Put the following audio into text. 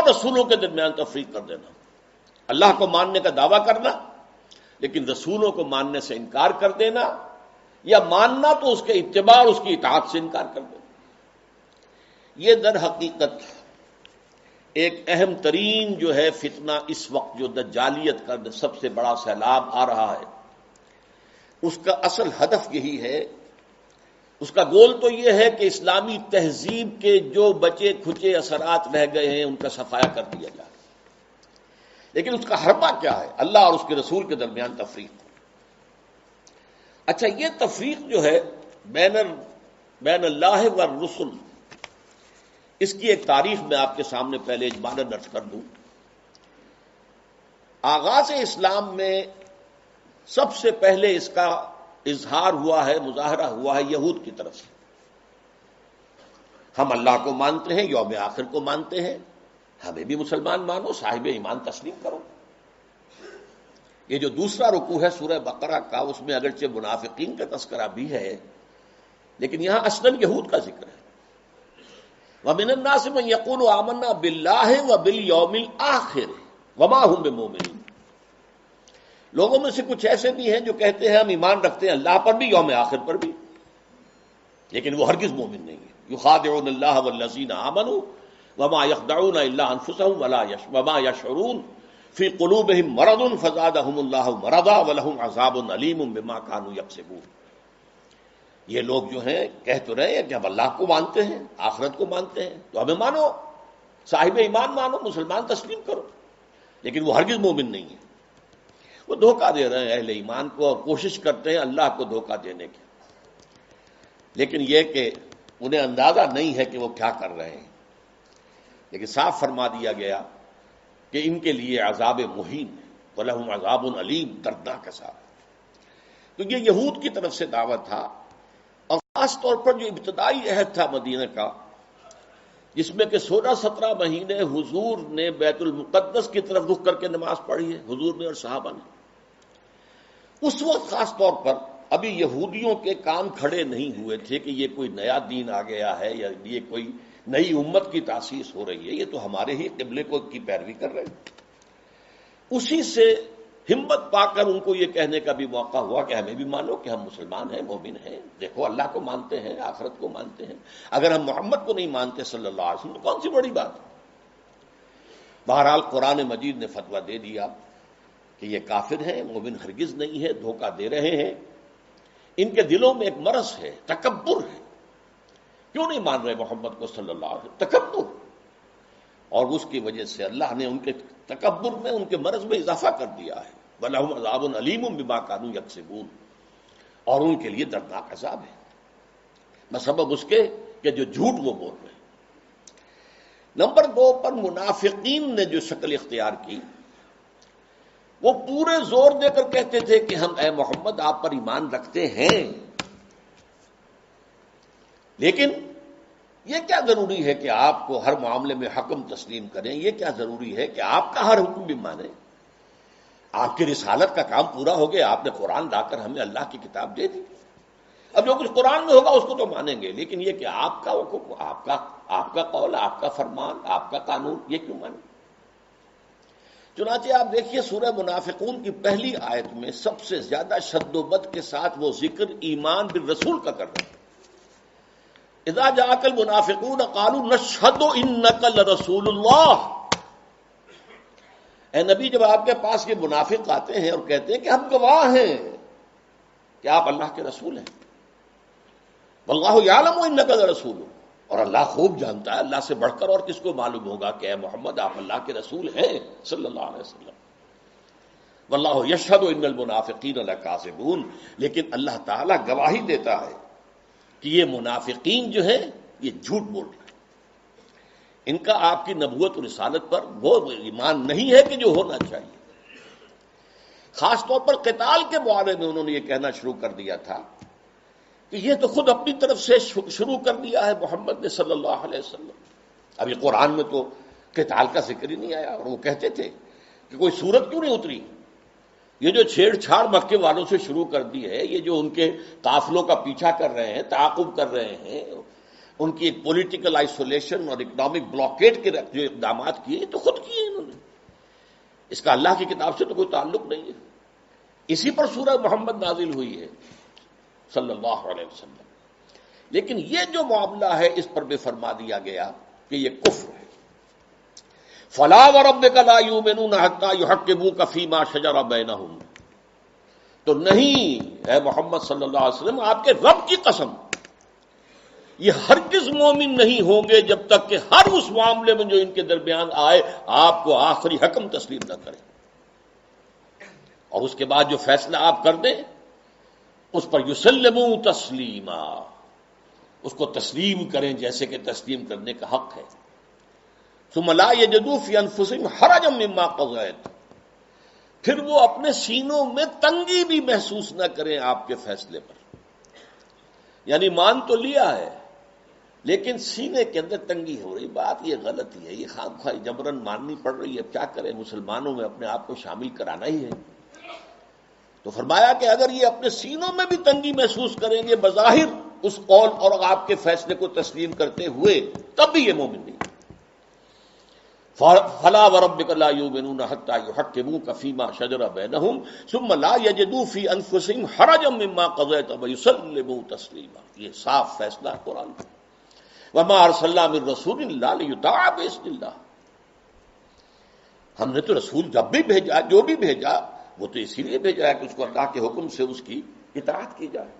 اور رسولوں کے درمیان تفریق کر دینا، اللہ کو ماننے کا دعویٰ کرنا لیکن رسولوں کو ماننے سے انکار کر دینا، یا ماننا تو اس کے اتباع اور اس کی اطاعت سے انکار کر دینا۔ یہ در حقیقت ایک اہم ترین جو ہے فتنہ اس وقت جو دجالیت کا سب سے بڑا سیلاب آ رہا ہے، اس کا اصل ہدف یہی ہے، اس کا گول تو یہ ہے کہ اسلامی تہذیب کے جو بچے کھچے اثرات رہ گئے ہیں ان کا صفایا کر دیا جائے، لیکن اس کا حربہ کیا ہے؟ اللہ اور اس کے رسول کے درمیان تفریق۔ اچھا، یہ تفریق جو ہے بین اللہ والرسل، اس کی ایک تاریخ میں آپ کے سامنے پہلے اجمالاً عرض کر دوں۔ آغاز اسلام میں سب سے پہلے اس کا اظہار ہوا ہے، مظاہرہ ہوا ہے یہود کی طرف سے۔ ہم اللہ کو مانتے ہیں، یوم آخر کو مانتے ہیں، ہمیں بھی مسلمان مانو، صاحب ایمان تسلیم کرو۔ یہ جو دوسرا رکوع ہے سورہ بقرہ کا، اس میں اگرچہ منافقین کا تذکرہ بھی ہے لیکن یہاں اصلاً یہود کا ذکر ہے۔ وَمِنَ النَّاسِ مَن يَقُولُ آمَنَّا بِاللَّهِ وَبِالْيَوْمِ الْآخِرِ وَمَا هُم بِمُؤْمِنِينَ۔ لوگوں میں سے کچھ ایسے بھی ہیں جو کہتے ہیں ہم ایمان رکھتے ہیں اللہ پر بھی، یوم آخر پر بھی، لیکن وہ ہرگز مومن نہیں ہے۔ یخادعون اللہ والذین آمنوا وما یخدعون الا انفسهم وما یشعرون فی قلوبہم مرض فزادہم اللہ مرضا ولہم عذاب علیم بما کانوا یکسبون۔ یہ لوگ جو ہیں کہہ تو رہے ہیں کہ ہم اللہ کو مانتے ہیں، آخرت کو مانتے ہیں، تو ہمیں مانو، صاحب ایمان مانو، مسلمان تسلیم کرو، لیکن وہ ہرگز مومن نہیں ہے۔ وہ دھوکہ دے رہے ہیں اہل ایمان کو اور کوشش کرتے ہیں اللہ کو دھوکہ دینے کی، لیکن یہ کہ انہیں اندازہ نہیں ہے کہ وہ کیا کر رہے ہیں۔ لیکن صاف فرما دیا گیا کہ ان کے لیے عذاب مہین ہے، وَلَهُمْ عَذَابٌ عَلِيمٌ، دردناک عذاب۔ تو یہ یہود کی طرف سے دعوت تھا، اور خاص طور پر جو ابتدائی عہد تھا مدینہ کا، جس میں کہ 16-17 مہینے حضور نے بیت المقدس کی طرف رخ کر کے نماز پڑھی ہے، حضور نے اور صحابہ نے۔ اس وقت خاص طور پر ابھی یہودیوں کے کام کھڑے نہیں ہوئے تھے کہ یہ کوئی نیا دین آ گیا ہے یا یہ کوئی نئی امت کی تاسیس ہو رہی ہے، یہ تو ہمارے ہی قبلے کی پیروی کر رہے ہیں۔ اسی سے ہمت پا کر ان کو یہ کہنے کا بھی موقع ہوا کہ ہمیں بھی مانو کہ ہم مسلمان ہیں، مومن ہیں، دیکھو اللہ کو مانتے ہیں، آخرت کو مانتے ہیں، اگر ہم محمد کو نہیں مانتے صلی اللہ علیہ وسلم تو کون سی بڑی بات ہے۔ بہرحال قرآن مجید نے فتویٰ دے دیا کہ یہ کافر ہیں، مومن ہرگز نہیں ہے، دھوکہ دے رہے ہیں، ان کے دلوں میں ایک مرض ہے، تکبر ہے۔ کیوں نہیں مان رہے محمد کو صلی اللہ علیہ وسلم؟ تکبر، اور اس کی وجہ سے اللہ نے ان کے تکبر میں، ان کے مرض میں اضافہ کر دیا ہے۔ وَلَهُمْ عَذَابٌ عَلِيمٌ بِمَا كَانُوا يَكْسِبُونَ، اور ان کے لیے دردناک عذاب ہے بسبب اس کے کہ جو جھوٹ وہ بول رہے ہیں۔ نمبر 2 پر منافقین نے جو شکل اختیار کی، وہ پورے زور دے کر کہتے تھے کہ ہم اے محمد آپ پر ایمان رکھتے ہیں، لیکن یہ کیا ضروری ہے کہ آپ کو ہر معاملے میں حکم تسلیم کریں؟ یہ کیا ضروری ہے کہ آپ کا ہر حکم بھی مانیں؟ آپ کی رسالت کا کام پورا ہو گیا، آپ نے قرآن لا کر ہمیں اللہ کی کتاب دے دی، اب جو کچھ قرآن میں ہوگا اس کو تو مانیں گے، لیکن یہ کہ آپ کا حکم، آپ کا قول، آپ کا فرمان، آپ کا قانون، یہ کیوں مانیں؟ چنانچہ آپ دیکھیے سورہ منافقون کی پہلی آیت میں سب سے زیادہ شد و بد کے ساتھ وہ ذکر ایمان بالرسول کا کر رہے ہیں۔ اذا جاءك المنافقون قالوا نشهد انك لرسول اللہ۔ اے نبی، جب آپ کے پاس یہ منافق آتے ہیں اور کہتے ہیں کہ ہم گواہ ہیں کہ آپ اللہ کے رسول ہیں، واللہ یعلم انک لرسول، اور اللہ خوب جانتا ہے، اللہ سے بڑھ کر اور کس کو معلوم ہوگا کہ اے محمد آپ اللہ کے رسول ہیں صلی اللہ علیہ وسلم۔ واللہ یشہد ان المنافقین لکاذبون، لیکن اللہ تعالیٰ گواہی دیتا ہے کہ یہ منافقین جو ہیں یہ جھوٹ بول رہے ہیں، ان کا آپ کی نبوت و رسالت پر وہ ایمان نہیں ہے کہ جو ہونا چاہیے۔ خاص طور پر قتال کے بارے میں انہوں نے یہ کہنا شروع کر دیا تھا کہ یہ تو خود اپنی طرف سے شروع کر دیا ہے محمد نے صلی اللہ علیہ وسلم۔ ابھی قرآن میں تو قتال کا ذکر ہی نہیں آیا، اور وہ کہتے تھے کہ کوئی سورت کیوں نہیں اتری؟ یہ جو چھیڑ چھاڑ مکے والوں سے شروع کر دی ہے، یہ جو ان کے قافلوں کا پیچھا کر رہے ہیں، تعاقب کر رہے ہیں، ان کی ایک پولیٹیکل آئسولیشن اور اکنامک بلاکیٹ کے جو اقدامات کیے تو خود کیے انہوں نے، اس کا اللہ کی کتاب سے تو کوئی تعلق نہیں ہے. اسی پر سورہ محمد نازل ہوئی ہے صلی اللہ علیہ وسلم. لیکن یہ جو معاملہ ہے اس پر بھی فرما دیا گیا کہ یہ کفر ہے. فلا وربک لا یؤمنون حتی یحکموک فیما شجر بینہم، تو نہیں اے محمد صلی اللہ علیہ وسلم، آپ کے رب کی قسم، یہ ہرگز مومن نہیں ہوں گے جب تک کہ ہر اس معاملے میں جو ان کے درمیان آئے آپ کو آخری حکم تسلیم نہ کریں، اور اس کے بعد جو فیصلہ آپ کر دیں اس پر یسلموا تسلیما، اس کو تسلیم کریں جیسے کہ تسلیم کرنے کا حق ہے. ثم لا یجدوا فی انفسہم حرجا مما قضیت، پھر وہ اپنے سینوں میں تنگی بھی محسوس نہ کریں آپ کے فیصلے پر. یعنی مان تو لیا ہے لیکن سینے کے اندر تنگی ہو رہی. بات یہ غلط ہی ہے، یہ خام خواہ جبرن ماننی پڑ رہی ہے. اب کیا کریں، مسلمانوں میں اپنے آپ کو شامل کرانا ہی ہے. تو فرمایا کہ اگر یہ اپنے سینوں میں بھی تنگی محسوس کریں گے بظاہر اس قول اور آپ کے فیصلے کو تسلیم کرتے ہوئے، تب بھی یہ مومن نہیں. فلا وربک لا یؤمنون حتی یحکموک فیما شجر بینہم ثم لا یجدوا فی انفسہم حرجا مما قضیت ویسلموا تسلیما. یہ صاف فیصلہ ہے قرآن کا. وما ارسلنا من رسول الا لیطاع باذن اللہ، ہم نے تو رسول جب بھی بھیجا، جو بھی بھیجا، وہ تو اسی لیے بھیجا ہے کہ اس کو اللہ کے حکم سے اس کی اطاعت کی جائے.